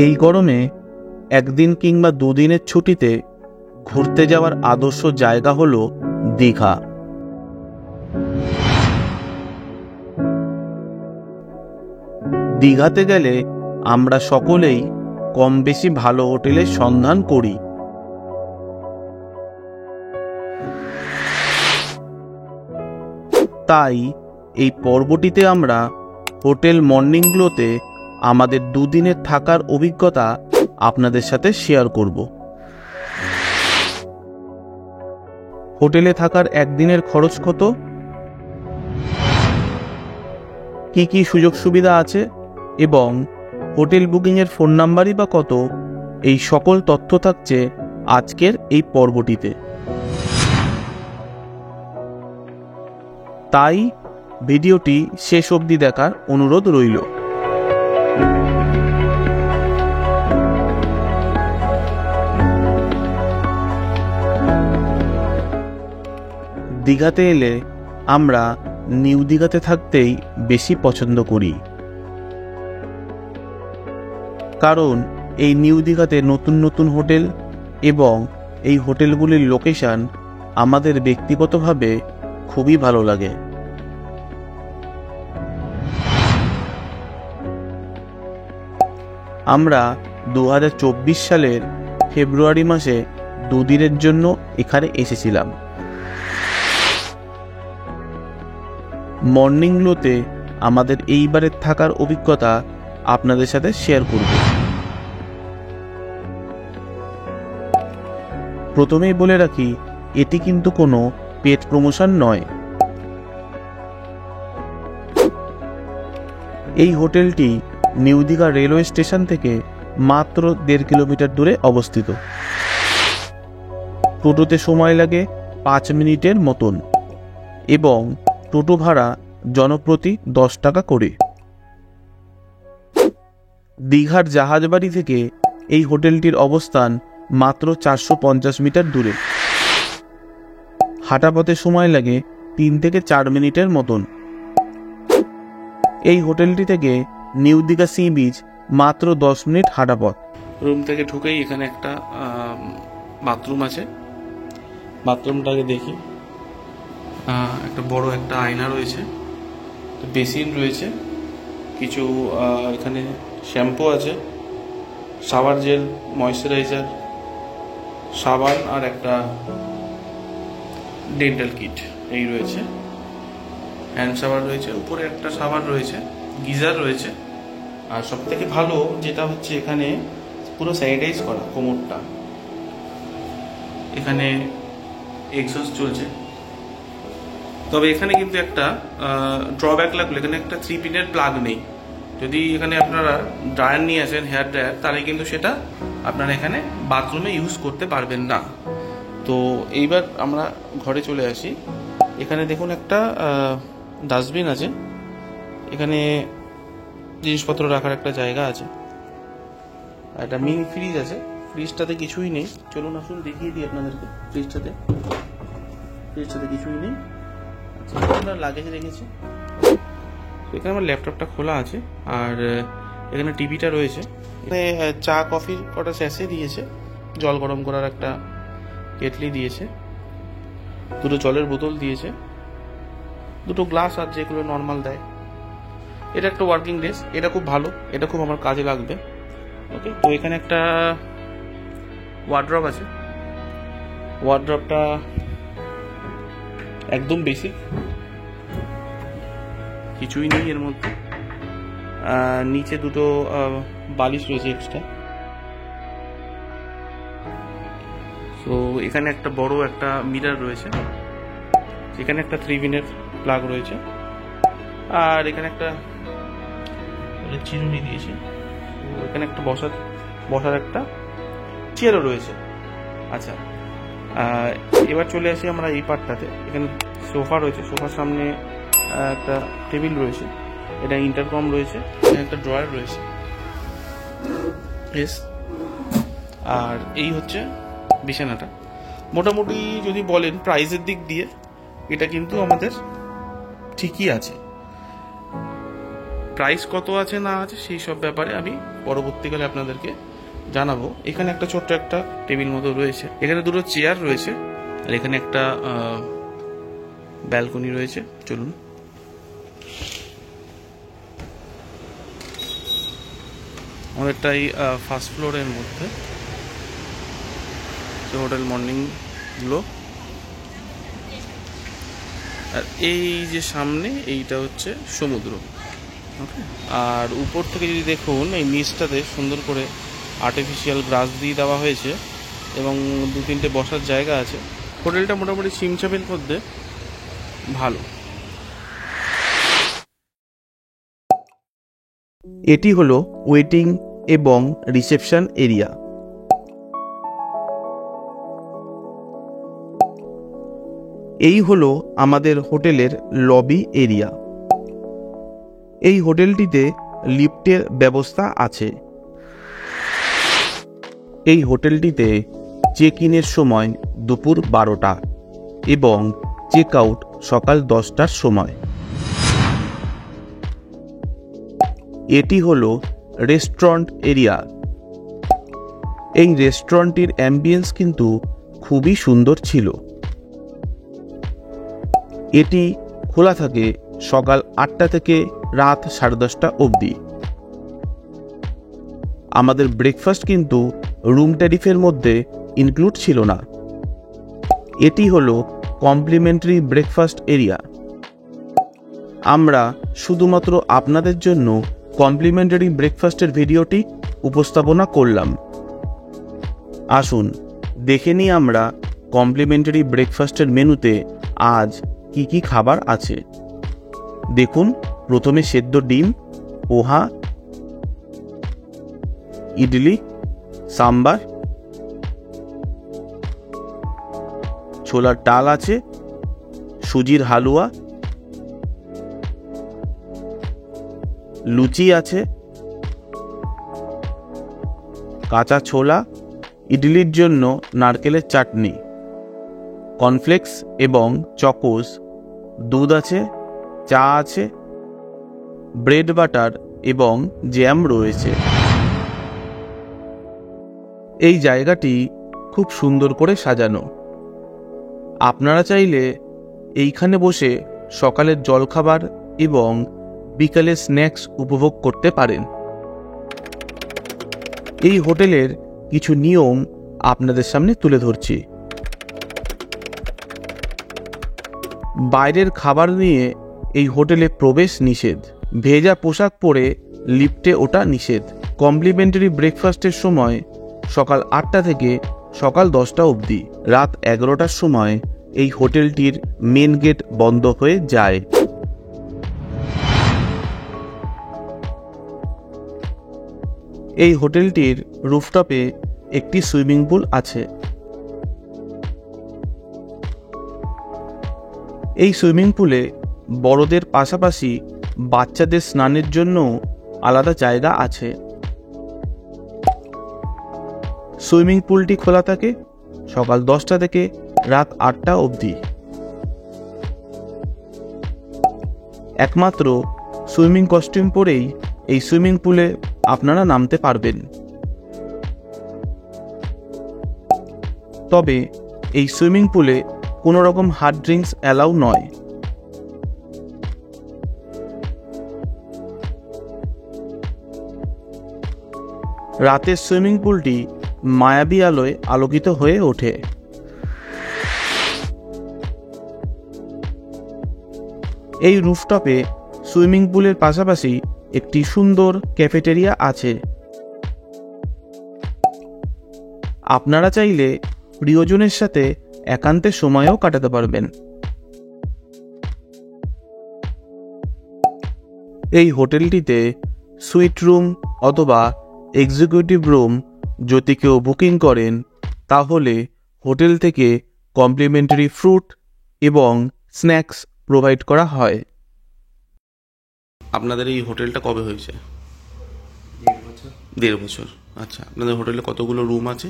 এই গরমে একদিন কিংবা দুদিনের ছুটিতে ঘুরতে যাওয়ার আদর্শ জায়গা হলো দীঘা। দীঘাতে গেলে আমরা সকলেই কম বেশি ভালো হোটেলের সন্ধান করি। তাই এই পর্বটিতে আমরা হোটেল মর্নিং গ্লোতে আমাদের দুদিনের থাকার অভিজ্ঞতা আপনাদের সাথে শেয়ার করব। হোটেলে থাকার একদিনের খরচ কত, কি কি সুযোগ সুবিধা আছে এবং হোটেল বুকিংয়ের ফোন নাম্বারই বা কত, এই সকল তথ্য থাকছে আজকের এই পর্বটিতে। তাই ভিডিওটি শেষ অবধি দেখার অনুরোধ রইল। দীঘাতে এলে আমরা নিউ দীঘাতে থাকতেই বেশি পছন্দ করি, কারণ এই নিউ দীঘাতে নতুন নতুন হোটেল এবং এই হোটেলগুলির লোকেশন আমাদের ব্যক্তিগতভাবে খুবই ভালো লাগে। আমরা 2024 সালের ফেব্রুয়ারি মাসে দুদিনের জন্য এখানে এসেছিলাম। মর্নিং গ্লোতে আমাদের এইবারের থাকার অভিজ্ঞতা আপনাদের সাথে শেয়ার করব। প্রথমেই বলে রাখি, এটি কিন্তু কোনো পেড প্রমোশন নয়। এই হোটেলটি নিউ দীঘা রেলওয়ে স্টেশন থেকে মাত্র 1.5 কিলোমিটার দূরে অবস্থিত। টোটোতে সময় লাগে 5 মিনিটের মতন এবং টোটো ভাড়া জনপ্রতি 10 টাকা করে। দীঘার জাহাজবাড়ি থেকে এই হোটেলটির অবস্থান মাত্র 450 মিটার দূরে। হাঁটা পথে সময় লাগে 3 থেকে 4 মিনিটের মতন। এই হোটেলটি থেকে নিউ দীঘা সি বিচ মাত্র 10 মিনিট হাঁটা পথ। রুম থেকে ঢুকেই এখানে একটা বাথরুম আছে। বাথরুমটাকে দেখি, একটা বড় একটা আয়না রয়েছে, বেসিন রয়েছে, কিছু এখানে শ্যাম্পু আছে, শাওয়ার জেল, ময়শ্চারাইজার, সাবান আর একটা ডেন্টাল কিট এই রয়েছে। হ্যান্ড শাওয়ার রয়েছে, উপরে একটা শাওয়ার রয়েছে, গিজার রয়েছে। আর সব থেকে ভালো যেটা হচ্ছে এখানে পুরো স্যানিটাইজ করা কোমরটা। এখানে এক্সস্ট চলছে। তবে এখানে কিন্তু একটা ড্রব্যাক লাগলো, এখানে একটা 3 পিনের প্লাগ নেই। যদি এখানে আপনারা ড্রায়ার নিয়ে আসেন, হেয়ার ড্রায়ার, তাহলে কিন্তু সেটা আপনারা এখানে বাথরুমে ইউজ করতে পারবেন না। তো এইবার আমরা ঘরে চলে আসি। এখানে দেখুন একটা ডাস্টবিন আছে, এখানে জিনিসপত্র রাখার একটা জায়গা আছে, একটা মিনি ফ্রিজ আছে। ফ্রিজটাতে কিছুই নেই, চলুন আসুন দেখিয়ে দিই আপনাদেরকে। ফ্রিজটাতে কিছুই নেই। আমরা লাগেজ রেখেছি। এখানে আমার ল্যাপটপটা খোলা আছে আর এখানে টিভিটা রয়েছে। এখানে চা কফি কটা স্যাশে দিয়েছে, জল গরম করার একটা কেটলি দিয়েছে, 2টো জলের বোতল দিয়েছে, 2টো গ্লাস আর যেগুলো নর্মাল দেয়। এটা একটা ওয়ার্কিং ডেস্ক, এটা খুব ভালো, এটা খুব আমার কাজে লাগবে। ওকে, তো এখানে একটা ওয়ার্ড্রপ আছে। ওয়ার্ড্রপটা একদম বেসিক, কিছুই নেই এর মধ্যে। নিচে 2টো বালিশ রয়েছে এক্সট্রা। তো এখানে একটা বড় একটা মিরর রয়েছে, এখানে একটা 3 পিনের প্লাগ রয়েছে, আর এখানে একটা চিরুনি দিয়েছে। এখানে একটা বসার একটা চেয়ারও রয়েছে। আচ্ছা, এবার চলে আসি আমরা এই পার্টটাতে। এখানে সোফা রয়েছে, সোফার সামনে একটা টেবিল রয়েছে, এটা ইন্টারকম রয়েছে, এখানে একটা ড্রয়ার রয়েছে। আর এই হচ্ছে বিছানাটা। মোটামুটি যদি বলেন প্রাইসের দিক দিয়ে, এটা কিন্তু আমাদের ঠিকই আছে। প্রাইস কত আছে না আছে সেই সব ব্যাপারে আমি পরবর্তীকালে আপনাদেরকে জানাবো। এখানে একটা ছোট্ট একটা টেবিল মতো রয়েছে, এখানে দুটো চেয়ার রয়েছে, আর এখানে একটা ব্যালকনি রয়েছে। চলুন। অনেকটাই ফার্স্ট ফ্লোরের মধ্যে হোটেল মর্নিং গ্লো। আর এই যে সামনে এইটা হচ্ছে সমুদ্র। ওকে, আর উপর থেকে যদি দেখুন এই নিচটাতে সুন্দর করে আর্টিফিশিয়াল গ্রাস দিয়ে দেওয়া হয়েছে এবং 2-3টে বসার জায়গা আছে। হোটেলটা মোটামুটি ছিমছামের মধ্যে ভালো। এটি হলো ওয়েটিং এবং রিসেপশন এরিয়া। এই হলো আমাদের হোটেলের লবি এরিয়া। এই হোটেলটিতে লিফটের ব্যবস্থা আছে। এই হোটেলটিতে চেক ইনের সময় দুপুর 12টা এবং চেক আউট সকাল 10টার সময়। এটি হলো রেস্টুরেন্ট এরিয়া। এই রেস্টুরেন্টটির অ্যাম্বিয়েন্স কিন্তু খুবই সুন্দর ছিল। এটি খোলা থাকে সকাল 8টা থেকে রাত 10:30 অবধি। আমাদের ব্রেকফাস্ট কিন্তু রুম ট্যারিফের মধ্যে ইনক্লুড ছিল না। এটি হলো কমপ্লিমেন্টারি ব্রেকফাস্ট এরিয়া। আমরা শুধুমাত্র আপনাদের জন্য কমপ্লিমেন্টারি ব্রেকফাস্টের ভিডিওটি উপস্থাপনা করলাম। আসুন দেখে নিই আমরা কমপ্লিমেন্টারি ব্রেকফাস্টের মেনুতে আজ কি কি খাবার আছে। দেখুন, প্রথমে সেদ্ধ ডিম, পোহা, ইডলি, সাম্বার, ছোলার ডাল আছে, সুজির হালুয়া, লুচি আছে, কাঁচা ছোলা, ইডলির জন্য নারকেলের চাটনি, কর্নফ্লেক্স এবং চকোস, দুধ আছে, চা আছে, ব্রেড বাটার এবং জ্যাম রয়েছে। এই জায়গাটি খুব সুন্দর করে সাজানো। আপনারা চাইলে এইখানে বসে সকালের জলখাবার এবং বিকালের স্ন্যাক্স উপভোগ করতে পারেন। এই হোটেলের কিছু নিয়ম আপনাদের সামনে তুলে ধরছি। বাইরের খাবার নিয়ে এই হোটেলে প্রবেশ নিষেধ। ভেজা পোশাক পরে লিফটে ওঠা নিষেধ। কমপ্লিমেন্টারি ব্রেকফাস্টের সময় সকাল 8টা থেকে সকাল 10টা অবধি। রাত 11টার সময় এই হোটেলটির মেন গেট বন্ধ হয়ে যায়। এই হোটেলটির রুফটপে একটি সুইমিং পুল আছে। এই সুইমিং পুলে বড়দের পাশাপাশি বাচ্চাদের স্নানের জন্য আলাদা জায়গা আছে। সুইমিং পুলটি খোলা থাকে সকাল 10টা থেকে রাত 8টা অবধি। একমাত্র সুইমিং কস্টিউম পরেই এই সুইমিং পুলে আপনারা নামতে পারবেন। তবে এই সুইমিং পুলে কোনো রকম হার্ড ড্রিঙ্কস অ্যালাউ নয়। রাতের সুইমিং পুলটি মায়াবী আলোয় আলোকিত হয়ে ওঠে। এই রুফটপে সুইমিং পুলের পাশাপাশি একটি সুন্দর ক্যাফেটেরিয়া আছে। আপনারা চাইলে প্রিয়জনের সাথে একান্তে সময়ও কাটাতে পারবেন। এই হোটেলটিতে সুইট রুম অথবা এক্সিকিউটিভ রুম যদি কেউ বুকিং করেন তাহলে হোটেল থেকে কমপ্লিমেন্টারি ফ্রুট এবং স্ন্যাক্স প্রোভাইড করা হয়। আপনাদের এই হোটেলটা কবে হয়েছে? 1.5 বছর। আচ্ছা, আপনাদের হোটেলে কতগুলো রুম আছে?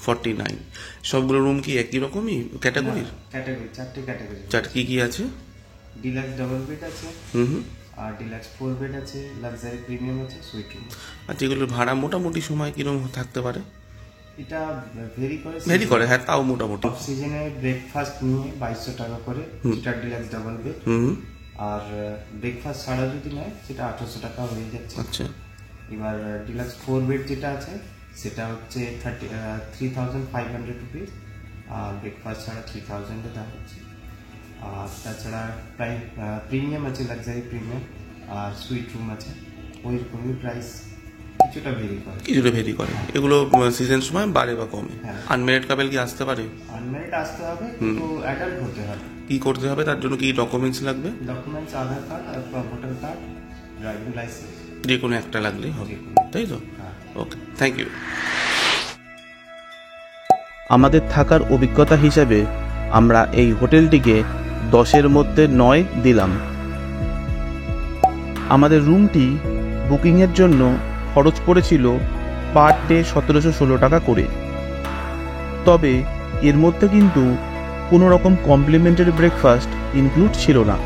49। সবগুলো রুম কি একই রকমই ক্যাটাগরির? ক্যাটাগরি 4টে ক্যাটাগরি। কি কি আছে? ডিলাক্স ডাবল বেড আছে, আর ডিলাক্স 4 বেড আছে, লাক্সারি প্রিমিয়াম আছে, সুইট রুম। আর যেগুলোর ভাড়া মোটামুটি সময় কিরকম থাকতে পারে? এটা ভেরি করে, হ্যাঁ, তাও মোটামুটি। অফ সিজনে ব্রেকফাস্ট নিয়ে 2200 টাকা করে স্টার ডিলাক্স ডাবল বেড, আর ব্রেকফাস্ট ছাড়া যদি নেয় সেটা 1800 টাকা হয়ে যাচ্ছে। আচ্ছা। এবার ডিলাক্স 4 বেড যেটা আছে সেটা হচ্ছে 3500 রুপিস, আর ব্রেকফাস্ট ছাড়া 3000 এ দাম হচ্ছে। আর তাছাড়া প্রিমিয়াম আছে, লাক্সারি প্রিমিয়াম আর সুইট রুম আছে, ওই রকমই প্রাইস কিছুটা ভেরি করে। এগুলো সিজন সময় বাড়ে বা কমে। হ্যাঁ। আনম্যারিড কাপল কি আসতে পারে? আনম্যারিড আসতে হবে, কিন্তু অ্যাডাল্ট হতে হবে। কি করতে হবে তার জন্য? কি ডকুমেন্টস লাগবে? ডকুমেন্টস আধার কার্ড আর ভোটার কার্ড, ড্রাইভিং লাইসেন্স, যে কোনো একটা লাগলেই হবে, তাই তো? হ্যাঁ। ওকে, থ্যাংক ইউ। আমাদের থাকার অভিজ্ঞতা হিসাবে আমরা এই হোটেলটিকে 10-এর মধ্যে 9 দিলাম। আমাদের রুমটি বুকিংয়ের জন্য খরচ পড়েছিল পার ডে 1716 টাকা করে। তবে এর মধ্যে কিন্তু কোনো রকম কমপ্লিমেন্টারি ব্রেকফাস্ট ইনক্লুড ছিল না।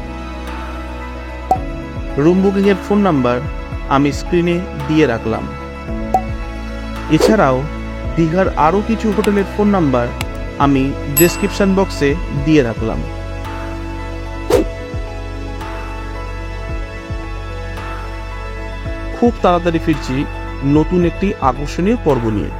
রুম বুকিংয়ের ফোন নাম্বার আমি স্ক্রিনে দিয়ে রাখলাম। এছাড়াও দীঘার আরও কিছু হোটেলের ফোন নাম্বার আমি ডেসক্রিপশন বক্সে দিয়ে রাখলাম। খুব তাড়াতাড়ি ফিরছি নতুন একটি আকর্ষণীয় পর্ব নিয়ে।